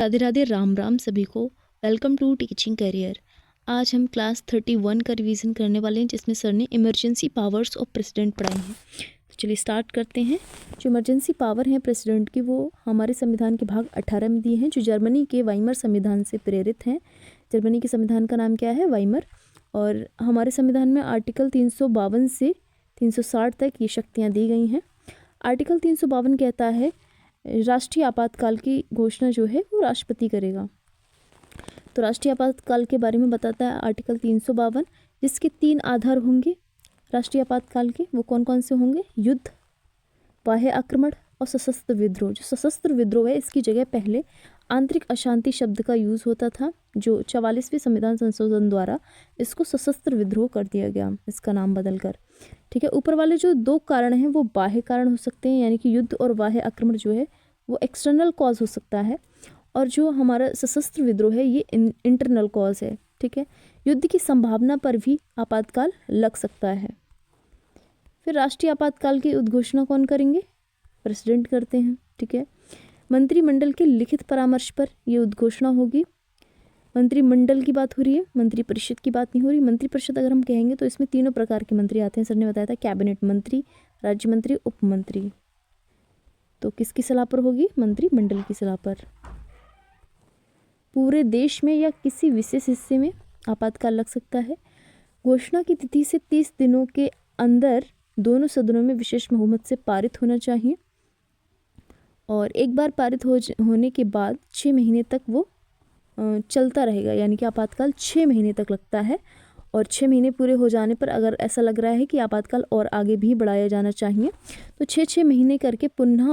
राधे राधे, राम राम सभी को। Welcome to teaching career. आज हम क्लास 31 का रिवीजन करने वाले हैं, जिसमें सर ने इमरजेंसी पावर्स ऑफ प्रेसिडेंट पढ़ाई हैं। तो चलिए स्टार्ट करते हैं। जो इमरजेंसी पावर हैं प्रेसिडेंट की, वो हमारे संविधान के भाग 18 में दी हैं, जो जर्मनी के वाइमर संविधान से प्रेरित हैं। जर्मनी के संविधान का नाम क्या है? वाइमर। और हमारे संविधान में आर्टिकल 352 से 360 तक ये शक्तियाँ दी गई हैं। आर्टिकल 352 कहता है राष्ट्रीय आपातकाल की घोषणा जो है वो राष्ट्रपति करेगा। तो राष्ट्रीय आपातकाल के बारे में बताता है आर्टिकल 352, जिसके 3 आधार होंगे राष्ट्रीय आपातकाल के। वो कौन कौन से होंगे? युद्ध, बाह्य आक्रमण और सशस्त्र विद्रोह। जो सशस्त्र विद्रोह है, इसकी जगह पहले आंतरिक अशांति शब्द का यूज़ होता था, जो 44वें संविधान संशोधन द्वारा इसको सशस्त्र विद्रोह कर दिया गया, इसका नाम बदलकर। ठीक है। ऊपर वाले जो 2 कारण हैं वो बाह्य कारण हो सकते हैं, यानी कि युद्ध और बाह्य आक्रमण जो है वो एक्सटर्नल कॉज हो सकता है, और जो हमारा सशस्त्र विद्रोह है ये इंटरनल कॉज है। ठीक है। युद्ध की संभावना पर भी आपातकाल लग सकता है। फिर राष्ट्रीय आपातकाल की उद्घोषणा कौन करेंगे? प्रेसिडेंट करते हैं। ठीक है। मंत्रिमंडल के लिखित परामर्श पर ये उद्घोषणा होगी। मंत्रिमंडल की बात हो रही है, मंत्रिपरिषद की बात नहीं हो रही। मंत्रिपरिषद अगर हम कहेंगे तो इसमें 3 प्रकार के मंत्री आते हैं। सर ने बताया था, कैबिनेट मंत्री, राज्य मंत्री, उप मंत्री। तो किसकी सलाह पर होगी? मंत्रिमंडल की सलाह पर। पूरे देश में या किसी विशेष हिस्से में आपातकाल लग सकता है। घोषणा की तिथि से 30 दिनों के अंदर दोनों सदनों में विशेष बहुमत से पारित होना चाहिए, और एक बार पारित होने के बाद 6 महीने तक वो चलता रहेगा, यानी कि आपातकाल 6 महीने तक लगता है। और 6 महीने पूरे हो जाने पर अगर ऐसा लग रहा है कि आपातकाल और आगे भी बढ़ाया जाना चाहिए, तो 6-6 महीने करके पुनः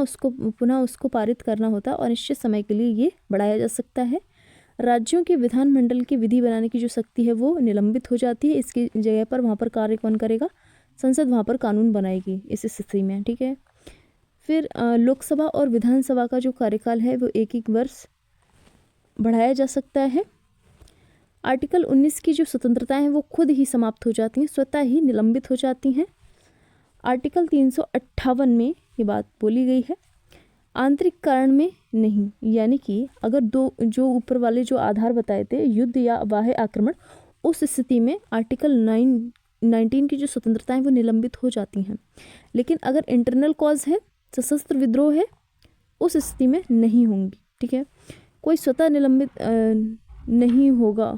उसको पारित करना होता है, और निश्चित समय के लिए ये बढ़ाया जा सकता है। राज्यों के विधानमंडल की विधि बनाने की जो शक्ति है वो निलंबित हो जाती है। इसकी जगह पर वहाँ पर कार्य कौन करेगा? संसद वहाँ पर कानून बनाएगी इस स्थिति में। ठीक है। फिर लोकसभा और विधानसभा का जो कार्यकाल है वो 1-1 वर्ष बढ़ाया जा सकता है। आर्टिकल 19 की जो स्वतंत्रताएं हैं वो खुद ही समाप्त हो जाती हैं, स्वतः ही निलंबित हो जाती हैं। आर्टिकल 358 में ये बात बोली गई है, आंतरिक कारण में नहीं, यानी कि अगर जो ऊपर वाले जो आधार बताए थे, युद्ध या बाह्य आक्रमण, उस स्थिति में आर्टिकल 19 की जो स्वतंत्रताएं वो निलंबित हो जाती हैं। लेकिन अगर इंटरनल कॉज है, सशस्त्र विद्रोह है, उस स्थिति में नहीं होंगी। ठीक है। कोई स्वतः निलंबित नहीं होगा।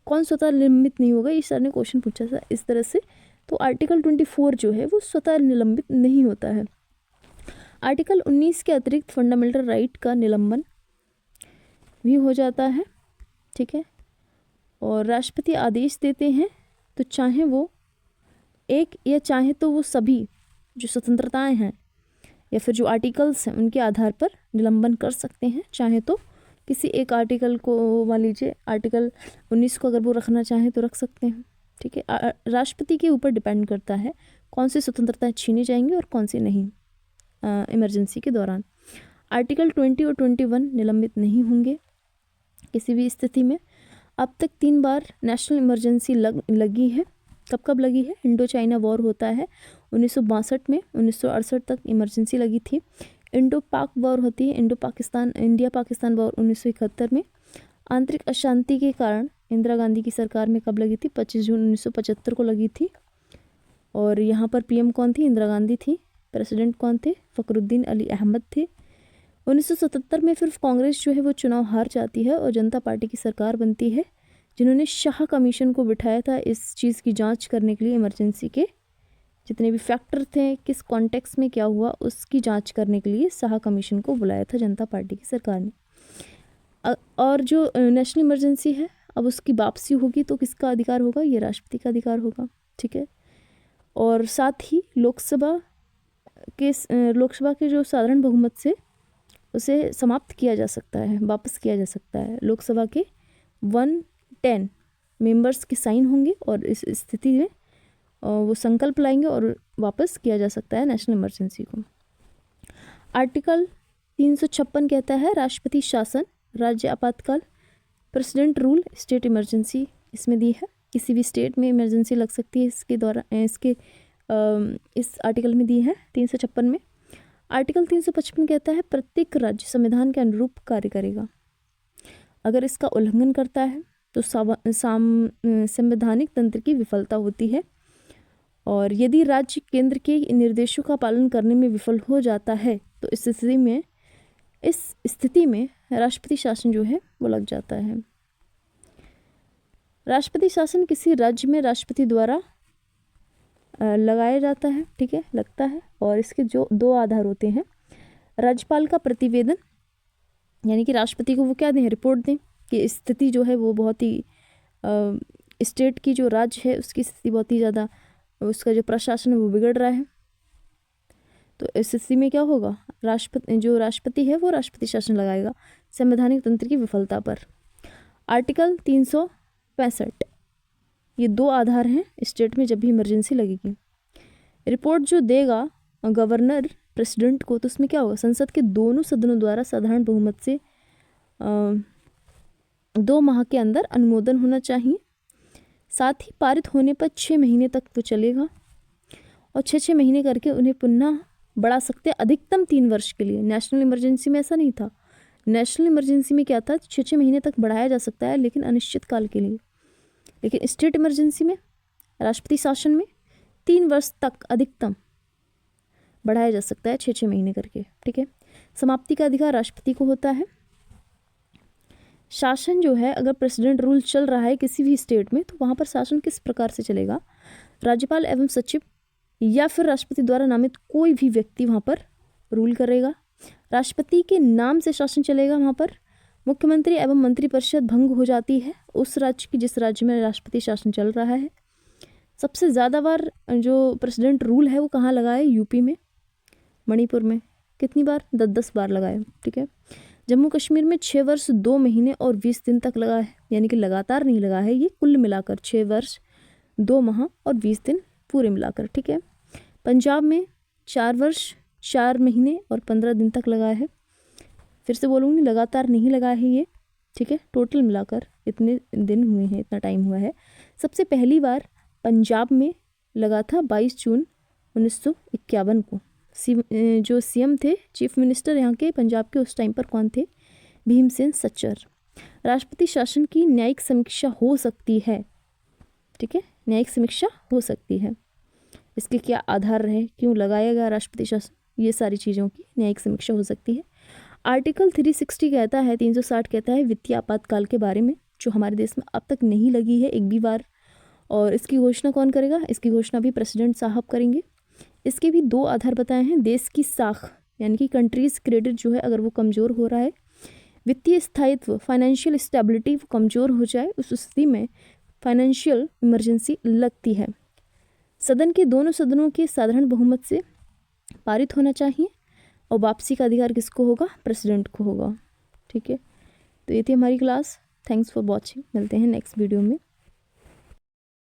कौन स्वतः निलंबित नहीं होगा? ये सर ने क्वेश्चन पूछा था इस तरह से। तो आर्टिकल 24 जो है वो स्वतः निलंबित नहीं होता है। आर्टिकल 19 के अतिरिक्त फंडामेंटल राइट का निलंबन भी हो जाता है। ठीक है। और राष्ट्रपति आदेश देते हैं तो चाहे वो एक या चाहे तो वो सभी जो स्वतंत्रताएं हैं या फिर जो आर्टिकल्स हैं उनके आधार पर निलंबन कर सकते हैं। चाहे तो किसी एक आर्टिकल को, मान लीजिए आर्टिकल 19 को अगर वो रखना चाहें तो रख सकते हैं। ठीक है। राष्ट्रपति के ऊपर डिपेंड करता है कौन सी स्वतंत्रताएं छीनी जाएंगी और कौन सी नहीं इमरजेंसी के दौरान। आर्टिकल 20 और 21 निलंबित नहीं होंगे किसी भी स्थिति में। अब तक 3 बार नेशनल इमरजेंसी लगी है। कब कब लगी है? इंडो चाइना वॉर होता है 1962 में, 1968 तक इमरजेंसी लगी थी। इंडो पाक वॉर होती है, इंडिया पाकिस्तान वॉर 1971 में। आंतरिक अशांति के कारण इंदिरा गांधी की सरकार में कब लगी थी? 25 जून 1975 को लगी थी। और यहाँ पर पीएम कौन थी? इंदिरा गांधी थी। प्रेसिडेंट कौन थे? फखरुद्दीन अली अहमद थे। 1977 में फिर कांग्रेस जो है वो चुनाव हार जाती है और जनता पार्टी की सरकार बनती है, जिन्होंने शाह कमीशन को बिठाया था इस चीज़ की जांच करने के लिए। इमरजेंसी के जितने भी फैक्टर थे, किस कॉन्टेक्स्ट में क्या हुआ, उसकी जांच करने के लिए शाह कमीशन को बुलाया था जनता पार्टी की सरकार ने। और जो नेशनल इमरजेंसी है, अब उसकी वापसी होगी तो किसका अधिकार होगा? ये राष्ट्रपति का अधिकार होगा। ठीक है। और साथ ही लोकसभा के जो साधारण बहुमत से उसे समाप्त किया जा सकता है, वापस किया जा सकता है। लोकसभा के 110 मेंबर्स के साइन होंगे और इस स्थिति में वो संकल्प लाएंगे और वापस किया जा सकता है नेशनल इमरजेंसी को। आर्टिकल 356 कहता है राष्ट्रपति शासन, राज्य आपातकाल, प्रेसिडेंट रूल, स्टेट इमरजेंसी इसमें दी है। किसी भी स्टेट में इमरजेंसी लग सकती है इस आर्टिकल में दी है 356 में। आर्टिकल 355 कहता है प्रत्येक राज्य संविधान के अनुरूप कार्य करेगा। अगर इसका उल्लंघन करता है तो संवैधानिक तंत्र की विफलता होती है। और यदि राज्य केंद्र के निर्देशों का पालन करने में विफल हो जाता है तो इस स्थिति में राष्ट्रपति शासन जो है वो लग जाता है। राष्ट्रपति शासन किसी राज्य में राष्ट्रपति द्वारा लगाया जाता है, ठीक है, लगता है। और इसके जो 2 आधार होते हैं, राज्यपाल का प्रतिवेदन, यानी कि राष्ट्रपति को वो क्या दें, रिपोर्ट दें कि स्थिति जो है वो बहुत ही स्टेट की जो राज्य है उसकी स्थिति बहुत ही ज़्यादा, उसका जो प्रशासन है वो बिगड़ रहा है। तो इस स्थिति में क्या होगा, राष्ट्रपति है वो राष्ट्रपति शासन लगाएगा संवैधानिक तंत्र की विफलता पर। आर्टिकल 365, ये 2 आधार हैं स्टेट में जब भी इमरजेंसी लगेगी। रिपोर्ट जो देगा गवर्नर प्रेसिडेंट को, तो उसमें क्या होगा, संसद के दोनों सदनों द्वारा साधारण बहुमत से 2 माह के अंदर अनुमोदन होना चाहिए। साथ ही पारित होने पर 6 महीने तक वो चलेगा और 6 महीने करके उन्हें पुनः बढ़ा सकते हैं, अधिकतम 3 वर्ष के लिए। नेशनल इमरजेंसी में ऐसा नहीं था। नेशनल इमरजेंसी में क्या था, 6 महीने तक बढ़ाया जा सकता है लेकिन अनिश्चित काल के लिए। लेकिन स्टेट इमरजेंसी में, राष्ट्रपति शासन में 3 वर्ष तक अधिकतम बढ़ाया जा सकता है, 6 महीने करके, ठीक है। समाप्ति का अधिकार राष्ट्रपति को होता है। शासन जो है, अगर प्रेसिडेंट रूल चल रहा है किसी भी स्टेट में तो वहाँ पर शासन किस प्रकार से चलेगा, राज्यपाल एवं सचिव या फिर राष्ट्रपति द्वारा नामित कोई भी व्यक्ति वहाँ पर रूल करेगा। राष्ट्रपति के नाम से शासन चलेगा वहाँ पर। मुख्यमंत्री एवं मंत्रिपरिषद भंग हो जाती है उस राज्य की जिस राज्य में राष्ट्रपति शासन चल रहा है। सबसे ज़्यादा बार जो प्रेसिडेंट रूल है वो कहाँ लगा है, यूपी में, मणिपुर में। कितनी बार, 10 बार लगा है, ठीक है। जम्मू कश्मीर में 6 वर्ष 2 महीने और 20 दिन तक लगा है, यानी कि लगातार नहीं लगा है, ये कुल मिलाकर 6 वर्ष 2 माह और 20 दिन पूरे मिलाकर, ठीक है। पंजाब में 4 वर्ष 4 महीने और 15 दिन तक लगा है। फिर से बोलूँगी, लगातार नहीं लगा है ये, ठीक है, टोटल मिलाकर इतने दिन हुए हैं, इतना टाइम हुआ है। सबसे पहली बार पंजाब में लगा था 22 जून 1951 को। जो सीएम थे, चीफ मिनिस्टर यहाँ के पंजाब के उस टाइम पर कौन थे, भीमसेन सच्चर। राष्ट्रपति शासन की न्यायिक समीक्षा हो सकती है, ठीक है, न्यायिक समीक्षा हो सकती है। इसके क्या आधार रहे, क्यों लगाया गया राष्ट्रपति शासन, ये सारी चीज़ों की न्यायिक समीक्षा हो सकती है। आर्टिकल 360 कहता है, 360 कहता है वित्तीय आपातकाल के बारे में, जो हमारे देश में अब तक नहीं लगी है एक भी बार। और इसकी घोषणा कौन करेगा, इसकी घोषणा भी प्रेसिडेंट साहब करेंगे। इसके भी 2 आधार बताए हैं, देश की साख यानी कि कंट्रीज क्रेडिट जो है अगर वो कमज़ोर हो रहा है, वित्तीय स्थायित्व फाइनेंशियल स्टेबिलिटी वो कमज़ोर हो जाए, उस स्थिति में फाइनेंशियल इमरजेंसी लगती है। सदन के दोनों सदनों के साधारण बहुमत से पारित होना चाहिए और वापसी का अधिकार किसको होगा, प्रेसिडेंट को होगा, ठीक है। तो ये थी हमारी क्लास। थैंक्स फॉर वॉचिंग, मिलते हैं नेक्स्ट वीडियो में।